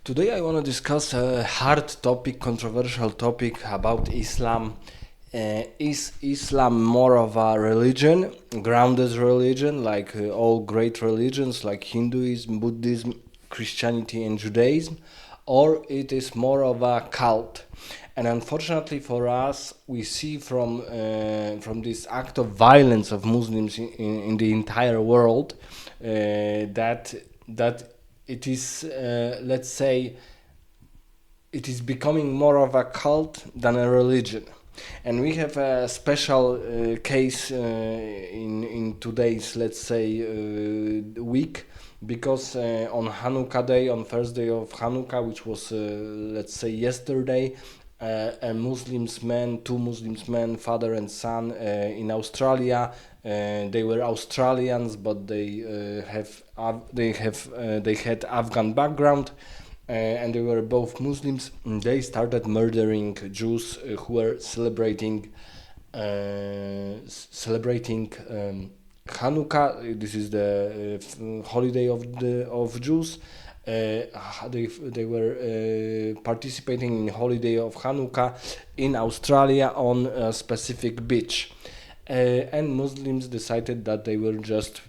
Today I want to discuss a hard topic, controversial topic about Islam. Is Islam more of a religion, grounded religion, like all great religions like Hinduism, Buddhism, Christianity, and Judaism, or it is more of a cult? And unfortunately for us, we see from this act of violence of Muslims in the entire world that it is, let's say, it is becoming more of a cult than a religion. And we have a special case in today's, let's say, week, because on Hanukkah day, on first day of Hanukkah, which was, let's say, yesterday, a Muslims man, two Muslims men, father and son, in Australia. They were Australians, but they had Afghan background, and they were both Muslims. They started murdering Jews who were celebrating Hanukkah. This is the holiday of Jews. They were participating in holiday of Hanukkah in Australia on a specific beach. And Muslims decided that they will just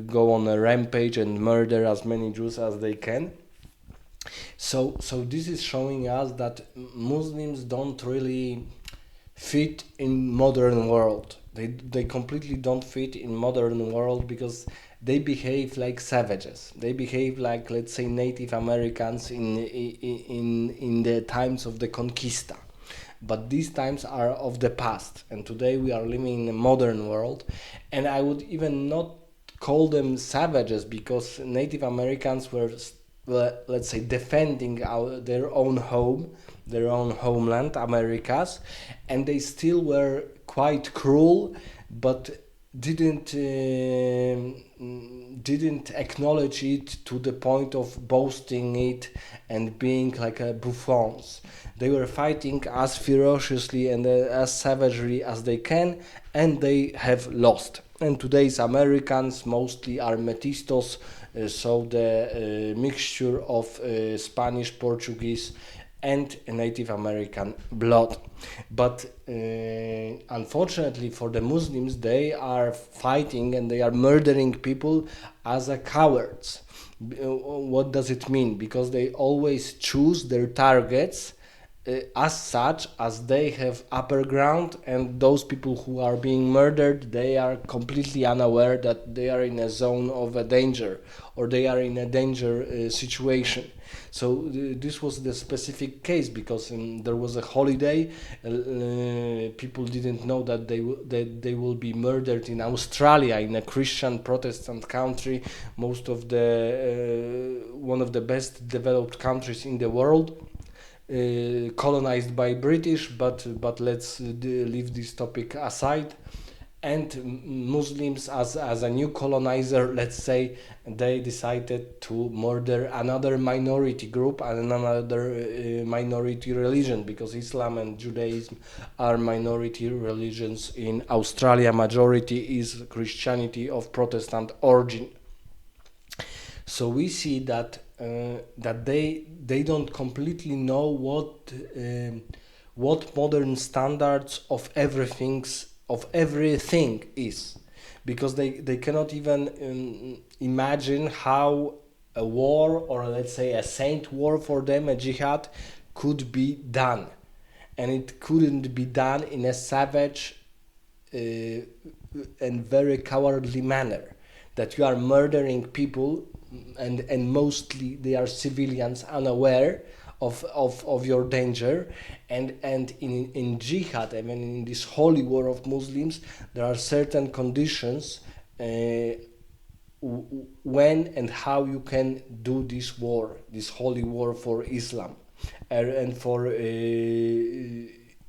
go on a rampage and murder as many Jews as they can. So this is showing us that Muslims don't really fit in modern world. They completely don't fit in modern world because they behave like savages. They behave like, let's say, Native Americans in the times of the Conquista. But these times are of the past, and today we are living in a modern world. And I would even not call them savages, because Native Americans were, let's say, defending their own home, their own homeland, Americas, and they still were quite cruel, but didn't didn't acknowledge it to the point of boasting it and being like a buffoons. They were fighting as ferociously and as savagely as they can, and they have lost. And today's Americans mostly are mestizos, so the mixture of Spanish, Portuguese, and Native American blood. But unfortunately for the Muslims, they are fighting and they are murdering people as a cowards. What does it mean? Because they always choose their targets as such as they have upper ground, and those people who are being murdered, they are completely unaware that they are in a zone of a danger, or they are in a danger situation. So this was the specific case, because there was a holiday. People didn't know that they will be murdered in Australia, in a Christian Protestant country, most of the one of the best developed countries in the world, colonized by British, but let's leave this topic aside. And Muslims, as a new colonizer, let's say, they decided to murder another minority group and another minority religion, because Islam and Judaism are minority religions in Australia. Majority is Christianity of Protestant origin. So we see that they don't completely know what modern standards of everything is, because they cannot even imagine how a war, or let's say a saint war for them, a jihad, could be done. And it couldn't be done in a savage and very cowardly manner, that you are murdering people, and mostly they are civilians, unaware of your danger. And in jihad, I mean, in this holy war of Muslims, there are certain conditions when and how you can do this war, this holy war for Islam, and for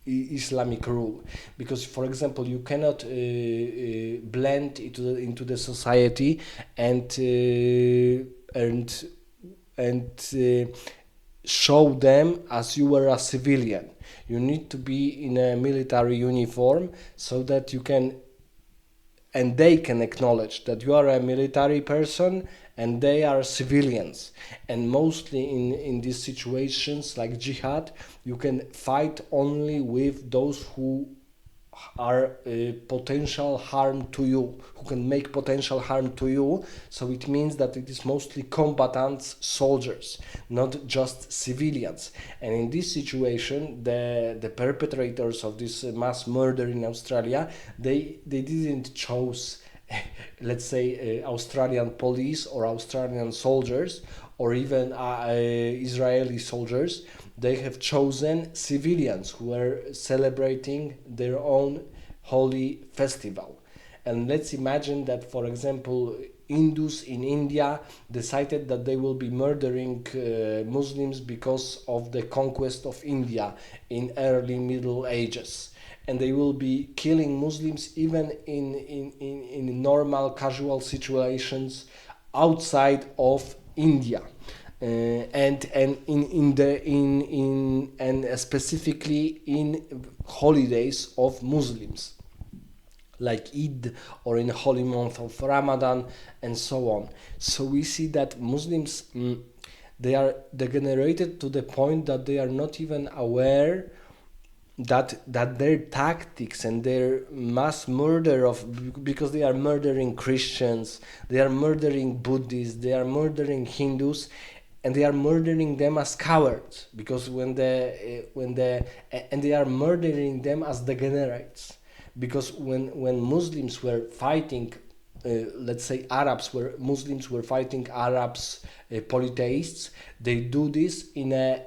Islamic rule. Because, for example, you cannot blend into the society and show them as you were a civilian. You need to be in a military uniform so that you can and they can acknowledge that you are a military person and they are civilians. And mostly in these situations like jihad, you can fight only with those who are potential harm to you, who can make potential harm to you. So it means that it is mostly combatants, soldiers, not just civilians. And in this situation, the perpetrators of this mass murder in Australia, they didn't choose let's say Australian police or Australian soldiers or even Israeli soldiers. They have chosen civilians who are celebrating their own holy festival. And let's imagine that, for example, Hindus in India decided that they will be murdering Muslims because of the conquest of India in early Middle Ages, and they will be killing Muslims even in normal casual situations outside of India. And and specifically in holidays of Muslims like Eid or in the holy month of Ramadan and so on. So we see that Muslims they are degenerated to the point that they are not even aware that their tactics and their mass murder of, because they are murdering Christians, they are murdering Buddhists, they are murdering Hindus, and they are murdering them as cowards, because when the and they are murdering them as degenerates, because when Muslims were fighting let's say Muslims were fighting Arabs, polytheists, they do this in a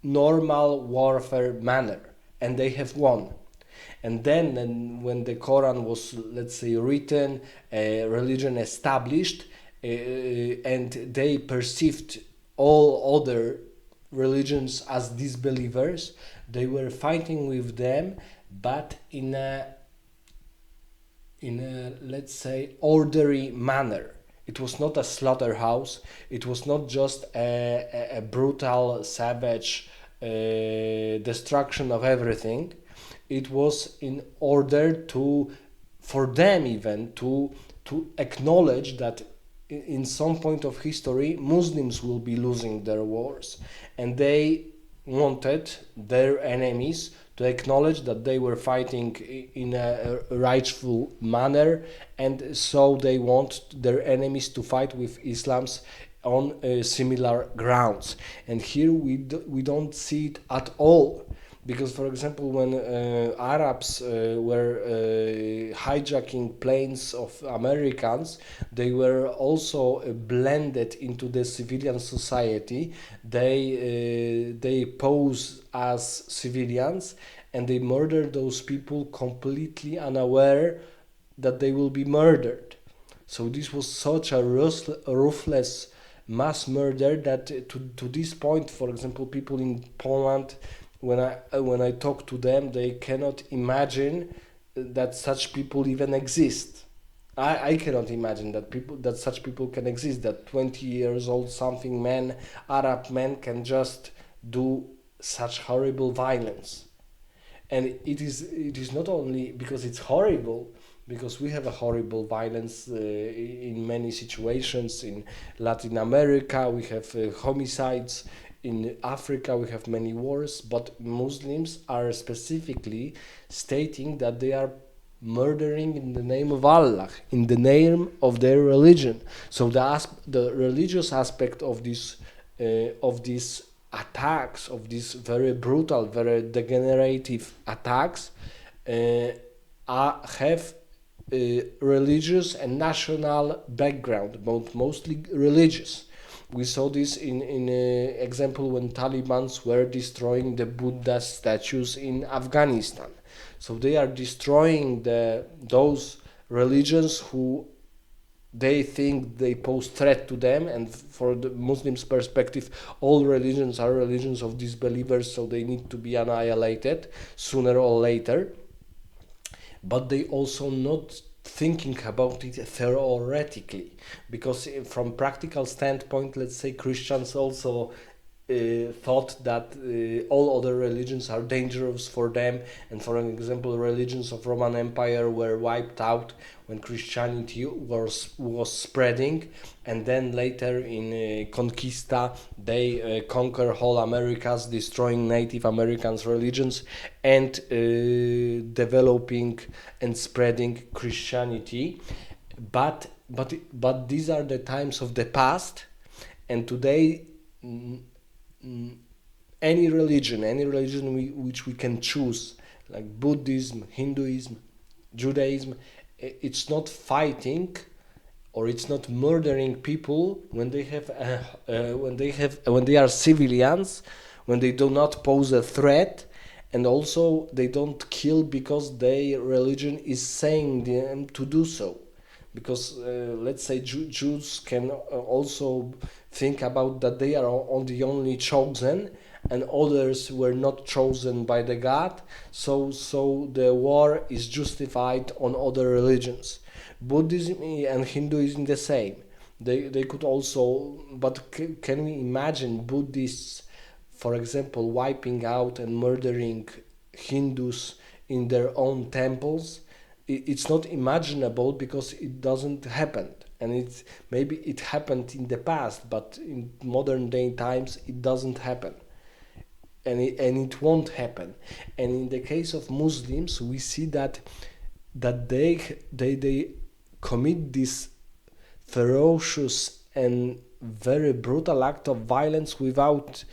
normal warfare manner, and they have won. And then when the Quran was, let's say, written, religion established, and they perceived all other religions as disbelievers, they were fighting with them, but in a let's say orderly manner. It was not a slaughterhouse. It was not just a brutal, savage destruction of everything. It was in order to, for them even, to acknowledge that in some point of history Muslims will be losing their wars, and they wanted their enemies to acknowledge that they were fighting in a rightful manner, and so they want their enemies to fight with Islam's on similar grounds. And here we don't see it at all, because for example when Arabs were hijacking planes of Americans, they were also blended into the civilian society. They pose as civilians, and they murder those people completely unaware that they will be murdered. So this was such a ruthless mass murder that to this point, for example, people in Poland, when I talk to them, they cannot imagine that such people even exist. I cannot imagine that such people can exist. That 20 years old something men, Arab men, can just do such horrible violence. And it is not only because it's horrible, because we have a horrible violence in many situations. In Latin America we have homicides, in Africa we have many wars, but Muslims are specifically stating that they are murdering in the name of Allah, in the name of their religion. So the religious aspect of these attacks, of these very brutal, very degenerative attacks, have religious and national background, but mostly religious. We saw this in example when Taliban were destroying the Buddha statues in Afghanistan. So they are destroying those religions who they think they pose threat to them, and for the Muslims' perspective, all religions are religions of disbelievers, so they need to be annihilated sooner or later. But they also not thinking about it theoretically, because from practical standpoint, let's say Christians also thought that all other religions are dangerous for them, and for example, religions of Roman Empire were wiped out when Christianity was spreading, and then later in Conquista they conquer whole Americas, destroying Native Americans' religions and developing and spreading Christianity. But these are the times of the past, and today any religion which we can choose, like Buddhism, Hinduism, Judaism, it's not fighting or it's not murdering people when they are civilians, when they do not pose a threat, and also they don't kill because their religion is saying them to do so. Because let's say Jews can also think about that they are the only chosen, and others were not chosen by the God, so the war is justified on other religions. Buddhism and Hinduism the same. They could also, but can we imagine Buddhists, for example, wiping out and murdering Hindus in their own temples? It's not imaginable because it doesn't happen, and it's maybe it happened in the past, but in modern day times it doesn't happen, and it won't happen. And in the case of Muslims, we see that they commit this ferocious and very brutal act of violence without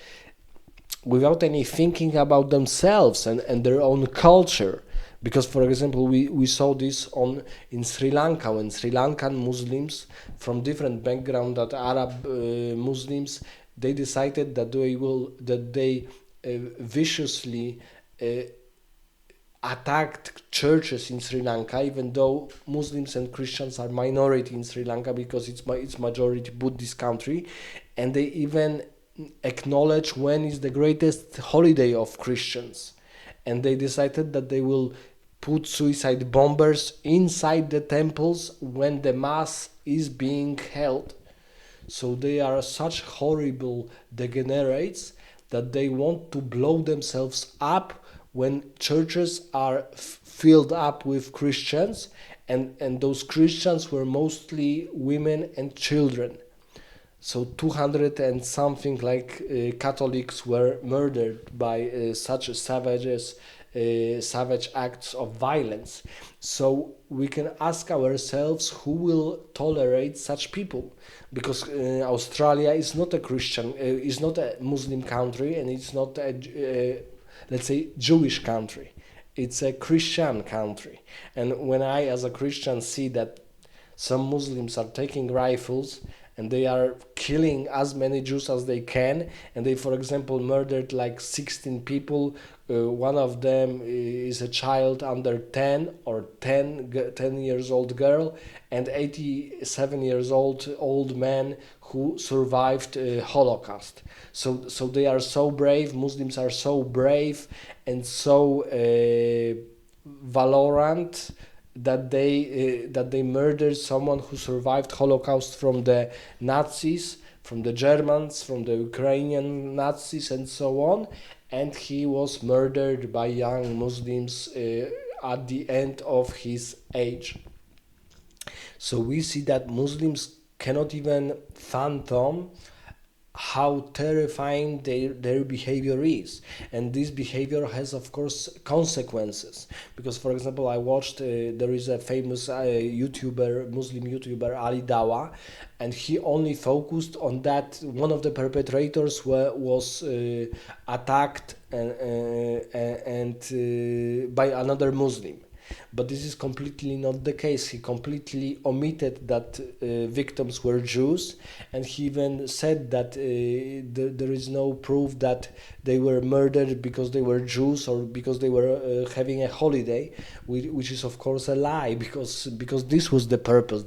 any thinking about themselves and their own culture. Because, for example, we saw this in Sri Lanka, when Sri Lankan Muslims from different background that Arab Muslims, they decided that they viciously uh, attacked churches in Sri Lanka, even though Muslims and Christians are minority in Sri Lanka because it's majority Buddhist country, and they even acknowledge when is the greatest holiday of Christians, and they decided that they will put suicide bombers inside the temples when the mass is being held. So they are such horrible degenerates that they want to blow themselves up when churches are filled up with Christians, and those Christians were mostly women and children. So 200 and something like Catholics were murdered by such savage acts of violence. So we can ask ourselves who will tolerate such people, because Australia is not a Christian, is not a Muslim country, and it's not a let's say Jewish country. It's a Christian country, and when I, as a Christian, see that some Muslims are taking rifles and they are killing as many Jews as they can, and they, for example, murdered like 16 people. One of them is a child under 10 or 10 years old girl, and 87 years old man who survived Holocaust. So they are so brave. Muslims are so brave and so valorant that they murdered someone who survived Holocaust from the Nazis, from the Germans, from the Ukrainian Nazis, and so on. And he was murdered by young Muslims at the end of his age. So we see that Muslims cannot even fathom how terrifying their behavior is, and this behavior has of course consequences. Because, for example, I watched there is a famous Muslim YouTuber, Ali Dawa, and he only focused on that one of the perpetrators was attacked by another Muslim. But this is completely not the case. He completely omitted that victims were Jews, and he even said that there is no proof that they were murdered because they were Jews or because they were having a holiday, which is of course a lie, because this was the purpose.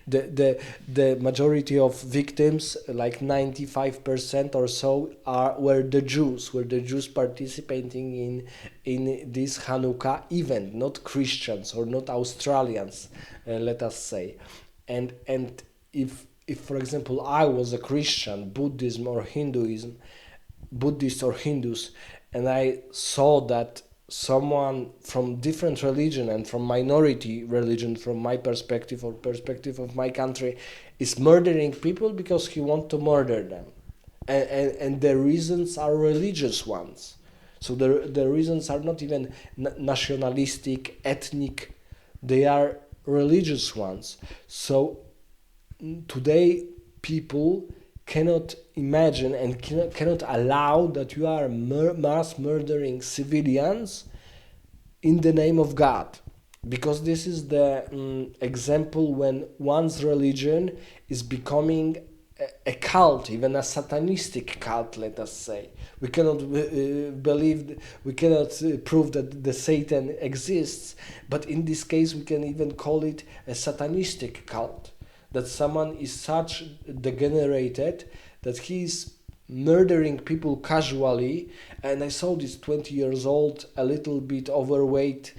The majority of victims, like 95% or so, were the Jews participating in this Hanukkah event, not Christians or not Australians, let us say. And if for example I was a Christian, Buddhism or Hinduism, Buddhist or Hindus, and I saw that someone from different religion and from minority religion, from my perspective or perspective of my country, is murdering people because he want to murder them, and the reasons are religious ones. So the reasons are not even nationalistic, ethnic, they are religious ones. So today people cannot imagine and cannot allow that you are mass murdering civilians in the name of God, because this is the example when one's religion is becoming a cult, even a satanistic cult, let us say. We cannot we cannot prove that the Satan exists, but in this case we can even call it a satanistic cult, that someone is such degenerated that he is murdering people casually. And I saw this 20 years old, a little bit overweight,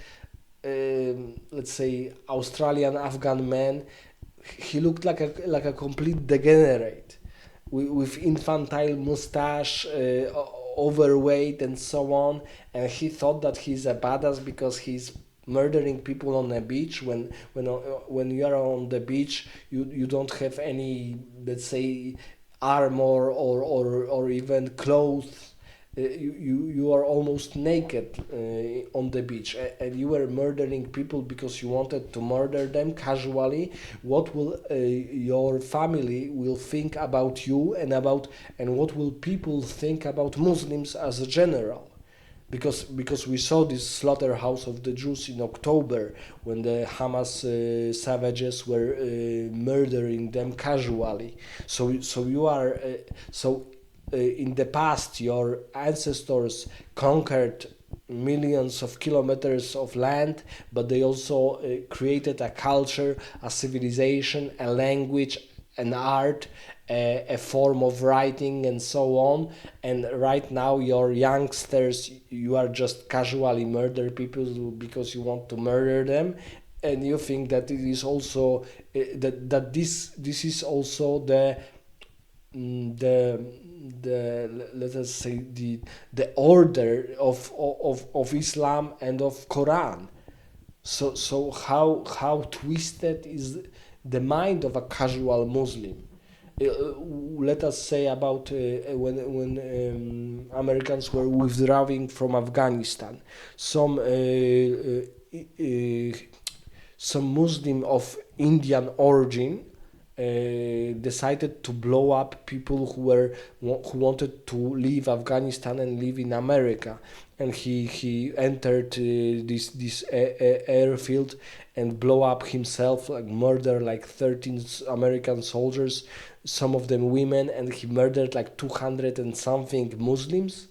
let's say Australian Afghan man. He looked like a complete degenerate, with infantile mustache, overweight and so on. And he thought that he's a badass because he's murdering people on a beach. When you are on the beach, you don't have any, let's say, armor or even clothes. You are almost naked on the beach, and you were murdering people because you wanted to murder them casually. What will your family will think about you, and what will people think about Muslims as a general? Because we saw this slaughterhouse of the Jews in October, when the Hamas savages were murdering them casually. So you are in the past your ancestors conquered millions of kilometers of land, but they also created a culture, a civilization, a language, an art, a form of writing, and so on. And right now your youngsters, you are just casually murder people because you want to murder them. And you think that it is also that this is also the let us say the order of Islam and of Quran. So how twisted is the mind of a casual Muslim? Let us say about when Americans were withdrawing from Afghanistan, some some Muslim of Indian origin decided to blow up people who wanted to leave Afghanistan and live in America, and he entered this airfield and blow up himself, like murder like 13 American soldiers, some of them women, and he murdered like 200 and something Muslims.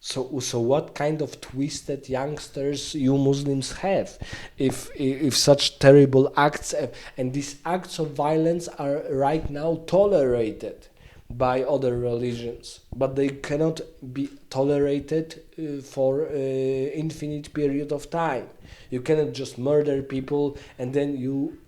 So what kind of twisted youngsters you Muslims have, if such terrible acts and these acts of violence are right now tolerated by other religions, but they cannot be tolerated for infinite period of time. You cannot just murder people and then you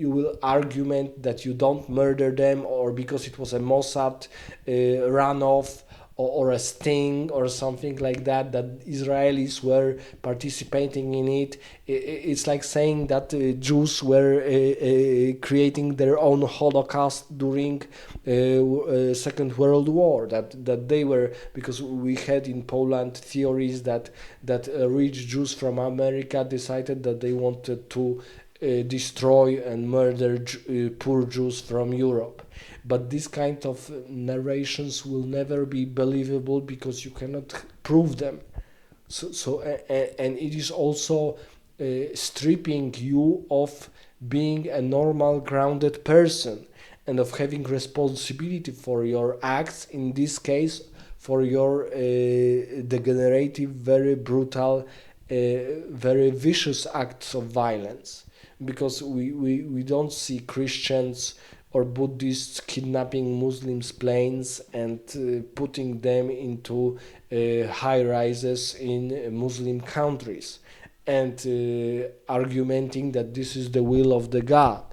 will argument that you don't murder them, or because it was a Mossad runoff, or a sting or something like that, that Israelis were participating in it. It's like saying that Jews were creating their own Holocaust during Second World War. That they were, because we had in Poland theories that rich Jews from America decided that they wanted to destroy and murder poor Jews from Europe. But this kind of narrations will never be believable because you cannot prove them. And it is also stripping you of being a normal, grounded person and of having responsibility for your acts. In this case, for your degenerative, very brutal, very vicious acts of violence, because we don't see Christians or Buddhists kidnapping Muslims' planes and putting them into high rises in Muslim countries and arguing that this is the will of the God.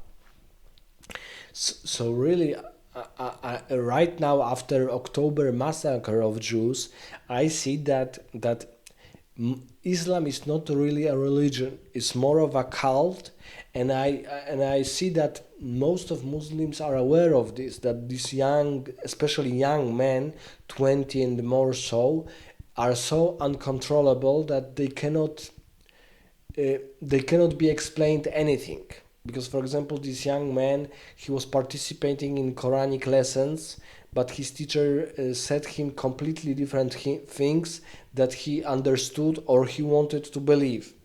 So really, right now after October massacre of Jews, I see that Islam is not really a religion; it's more of a cult, and I see that most of Muslims are aware of this. That these young, especially young men, 20 and more so, are so uncontrollable that they cannot be explained anything. Because, for example, this young man, he was participating in Quranic lessons, but his teacher said him completely different things that he understood or he wanted to believe.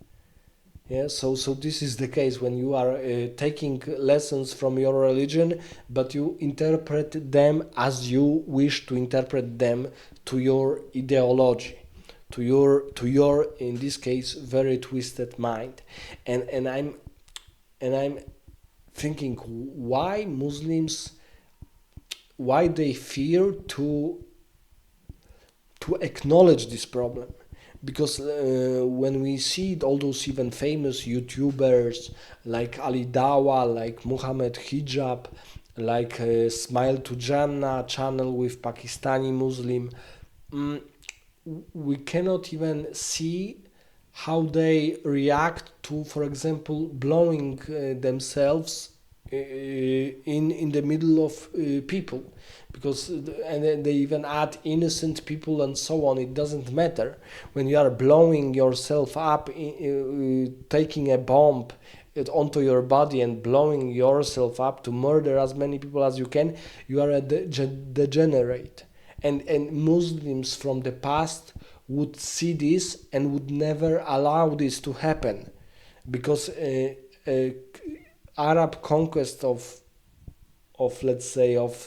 Yeah, so this is the case when you are taking lessons from your religion, but you interpret them as you wish to interpret them to your ideology, to your in this case very twisted mind, and I'm thinking why they fear to acknowledge this problem. Because when we see all those even famous YouTubers like Ali Dawa, like Muhammad Hijab, like Smile to Jannah channel with Pakistani Muslim, mm, we cannot even see how they react to, for example, blowing themselves in the middle of people, because and then they even add innocent people and so on. It doesn't matter when you are blowing yourself up, taking a bomb onto your body and blowing yourself up to murder as many people as you can. You are a degenerate, and Muslims from the past would see this and would never allow this to happen, because uh, Arab conquest of let's say of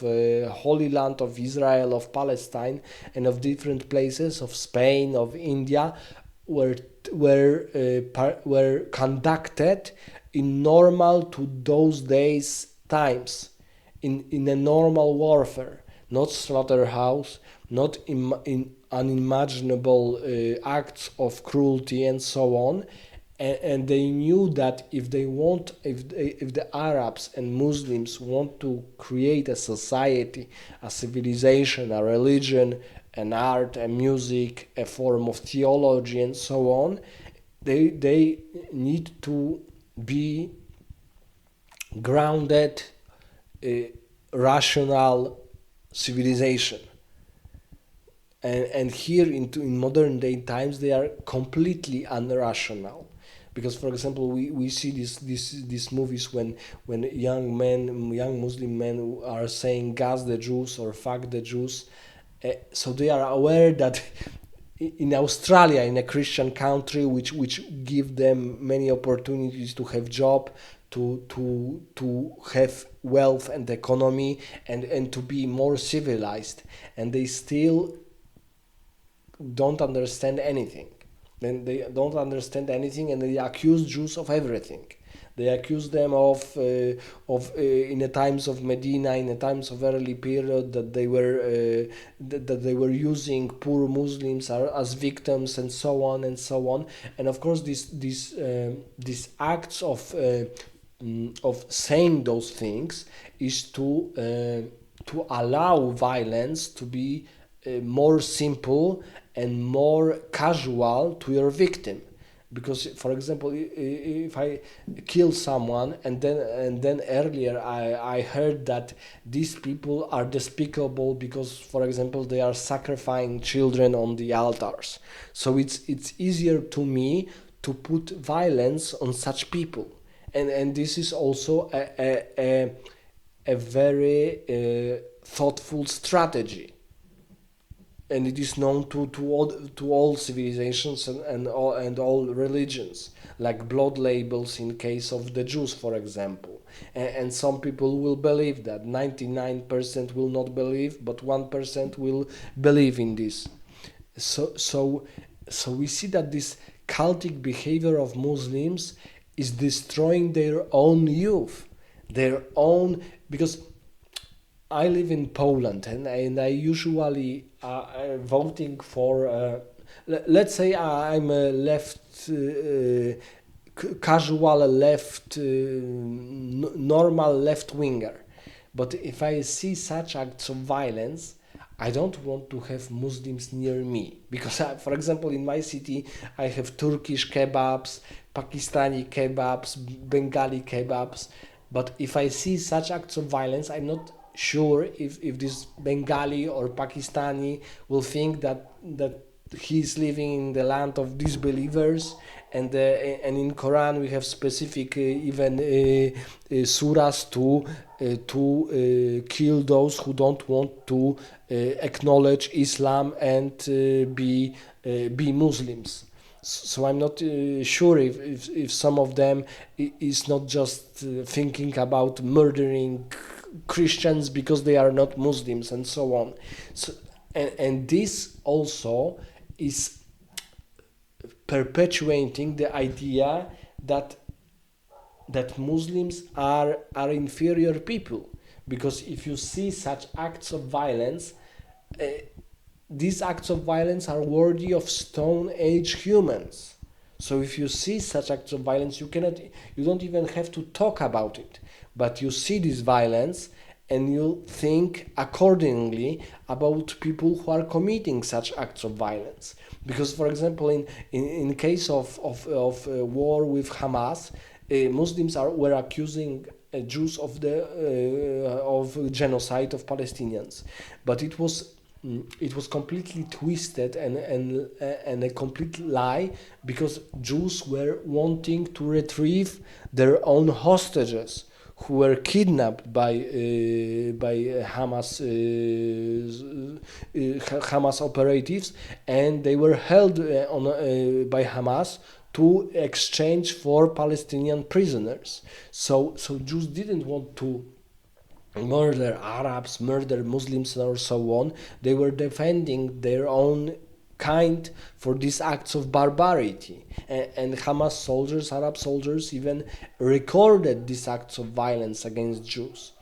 Holy Land of Israel, of Palestine, and of different places of Spain, of India, were were conducted in normal to those days times, in a normal warfare, not slaughterhouse, not in unimaginable acts of cruelty and so on. And they knew that if the Arabs and Muslims want to create a society, a civilization, a religion, an art, a music, a form of theology, and so on, they need to be grounded, uh, rational civilization. And here in modern day times they are completely unrational, because, for example, we see these movies when young Muslim men are saying gas the Jews or fuck the Jews. So they are aware that in Australia, in a Christian country, which give them many opportunities to have job, to have wealth and economy, and to be more civilized, and they still don't understand anything. Then they don't understand anything, and they accuse Jews of everything. They accuse them of in the times of Medina, in the times of early period, that they were using poor Muslims as victims, and so on and so on. And of course, these acts of saying those things is to allow violence to be more simple and more casual to your victim. Because, for example, if I kill someone, and then earlier I heard that these people are despicable because, for example, they are sacrificing children on the altars, so it's easier to me to put violence on such people. And this is also a very thoughtful strategy, and it is known to all civilizations and all religions, like blood labels in case of the Jews, for example. And some people will believe that, 99% will not believe, but 1% will believe in this. So we see that this cultic behavior of Muslims is destroying their own youth, their own, because I live in Poland, and I usually voting for. Let's say I'm a left, casual left, normal left winger. But if I see such acts of violence, I don't want to have Muslims near me because, for example, in my city, I have Turkish kebabs, Pakistani kebabs, Bengali kebabs. But if I see such acts of violence, I'm not sure if this Bengali or Pakistani will think that he's living in the land of disbelievers, and in Quran we have specific even surahs to kill those who don't want to acknowledge Islam and be Muslims. So I'm not sure if some of them is not just thinking about murdering Christians because they are not Muslims and so on. So, and this also is perpetuating the idea that Muslims are inferior people, because if you see such acts of violence, uh, these acts of violence are worthy of Stone Age humans. So if you see such acts of violence, you don't even have to talk about it, but you see this violence and you think accordingly about people who are committing such acts of violence. Because, for example, in case of war with Hamas, Muslims were accusing Jews of genocide of Palestinians, but it was completely twisted and a complete lie, because Jews were wanting to retrieve their own hostages who were kidnapped by Hamas operatives, and they were held by Hamas to exchange for Palestinian prisoners. So Jews didn't want to murder Arabs, murder Muslims, or so on. They were defending their own kind for these acts of barbarity. And Hamas soldiers, Arab soldiers, even recorded these acts of violence against Jews.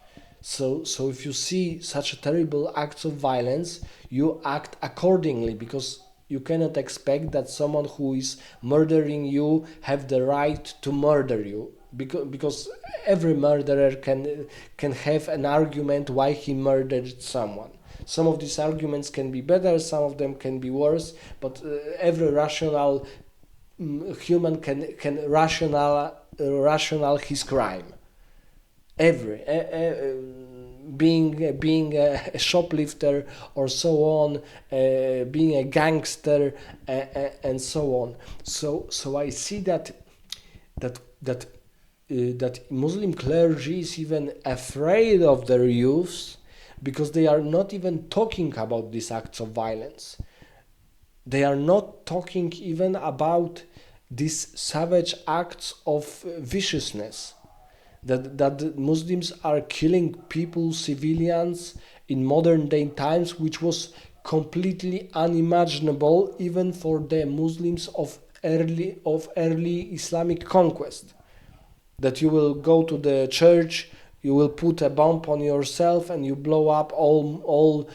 So if you see such terrible acts of violence, you act accordingly, because you cannot expect that someone who is murdering you have the right to murder you, because every murderer can have an argument why he murdered someone. Some of these arguments can be better, some of them can be worse, but every rational human can rational his crime. Every being a shoplifter or so on, being a gangster, and so on. So I see that Muslim clergy is even afraid of their youths, because they are not even talking about these acts of violence. They are not talking even about these savage acts of viciousness, that Muslims are killing people, civilians, in modern day times, which was completely unimaginable even for the Muslims of early Islamic conquest. That you will go to the church, you will put a bomb on yourself, and you blow up all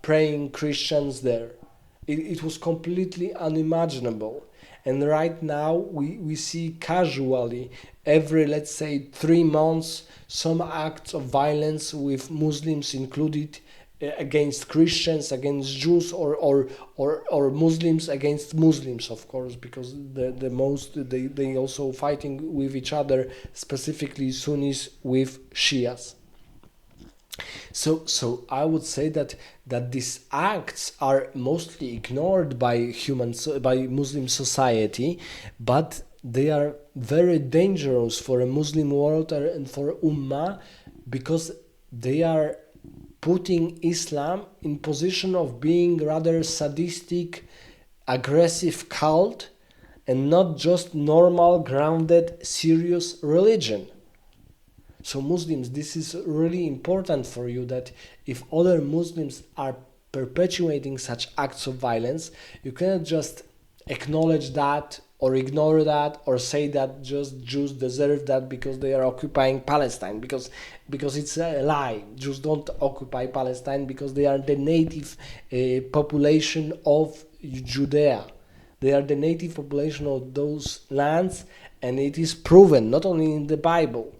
praying Christians there. It was completely unimaginable. And right now we see casually every, let's say, 3 months, some acts of violence with Muslims included, against Christians, against Jews, or Muslims against Muslims, of course, because the most they also fighting with each other, specifically Sunnis with Shias. So I would say that these acts are mostly ignored by Muslim society, but they are very dangerous for a Muslim world and for Ummah, because they are putting Islam in position of being rather sadistic, aggressive cult, and not just normal, grounded, serious religion. So Muslims, this is really important for you, that if other Muslims are perpetuating such acts of violence, you cannot just acknowledge that or ignore that, or say that just Jews deserve that because they are occupying Palestine, because it's a lie. Jews don't occupy Palestine because they are the native population of Judea. They are the native population of those lands, and it is proven not only in the Bible.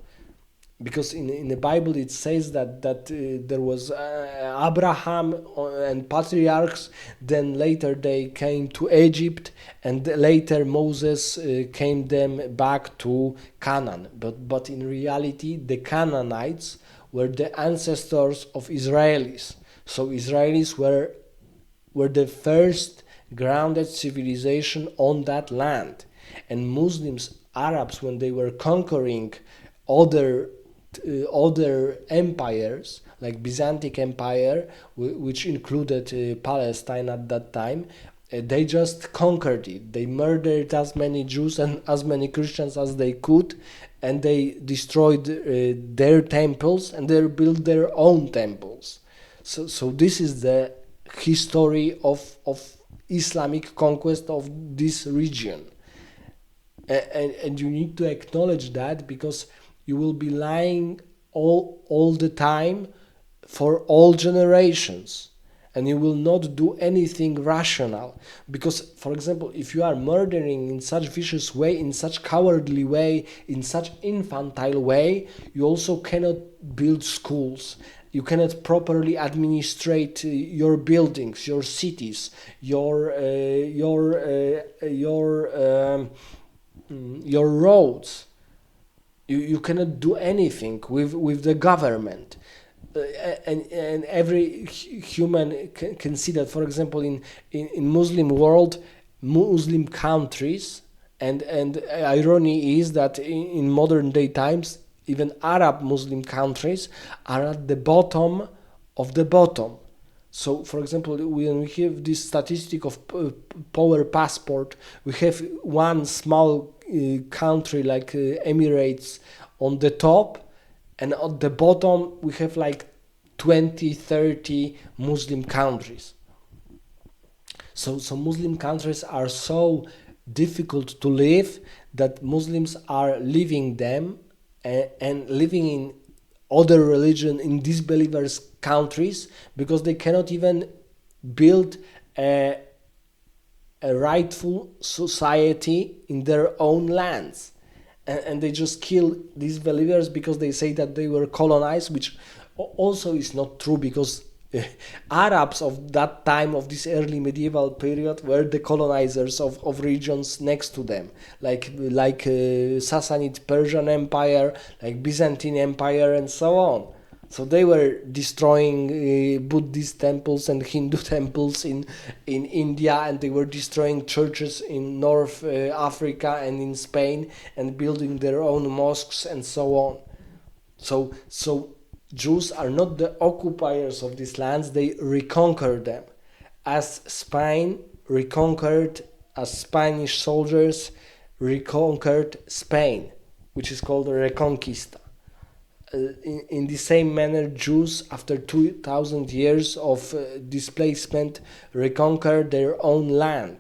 because in the Bible it says that there was Abraham and patriarchs, then later they came to Egypt, and later Moses came them back to Canaan. But in reality, the Canaanites were the ancestors of Israelis. So Israelis were the first grounded civilization on that land, and Muslims, Arabs, when they were conquering other empires like Byzantine Empire, which included Palestine at that time, they just conquered it. They murdered as many Jews and as many Christians as they could, and they destroyed their temples, and they built their own temples. So this is the history of Islamic conquest of this region. And you need to acknowledge that, because you will be lying all the time for all generations, and you will not do anything rational. Because, for example, if you are murdering in such vicious way, in such cowardly way, in such infantile way, you also cannot build schools. You cannot properly administrate your buildings, your cities, your roads. You cannot do anything with the government. And every human can see that, for example, in Muslim world, Muslim countries, and irony is that in modern day times, even Arab Muslim countries are at the bottom of the bottom. So, for example, when we have this statistic of power passport, we have one small country like Emirates on the top, and at the bottom we have like 20-30 Muslim countries. So Muslim countries are so difficult to live that Muslims are leaving them and living in other religion, in disbelievers countries, because they cannot even build a rightful society in their own lands. And they just kill these believers because they say that they were colonized, which also is not true, because Arabs of that time, of this early medieval period, were the colonizers of regions next to them, like Sassanid Persian Empire, like Byzantine Empire, and so on. So they were destroying Buddhist temples and Hindu temples in India, and they were destroying churches in North Africa and in Spain, and building their own mosques and so on. So Jews are not the occupiers of these lands, they reconquer them. As Spain reconquered, as Spanish soldiers reconquered Spain, which is called a Reconquista. In the same manner, Jews, after 2,000 years of displacement, reconquered their own land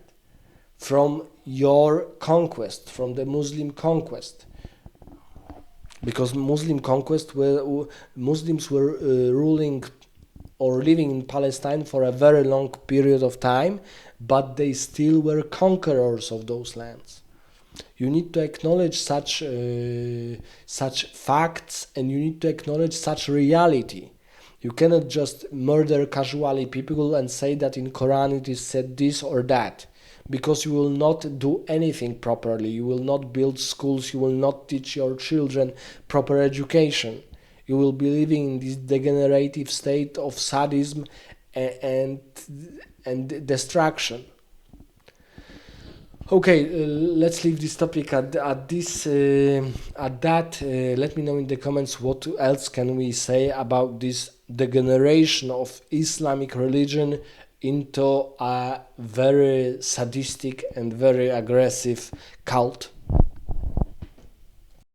from your conquest, from the Muslim conquest. Because Muslims were ruling or living in Palestine for a very long period of time, but they still were conquerors of those lands. You need to acknowledge such facts, and you need to acknowledge such reality. You cannot just murder casually people and say that in Quran it is said this or that, because you will not do anything properly. You will not build schools, you will not teach your children proper education. You will be living in this degenerative state of sadism and destruction. Okay, let's leave this topic at that. Let me know in the comments what else can we say about this degeneration of Islamic religion into a very sadistic and very aggressive cult.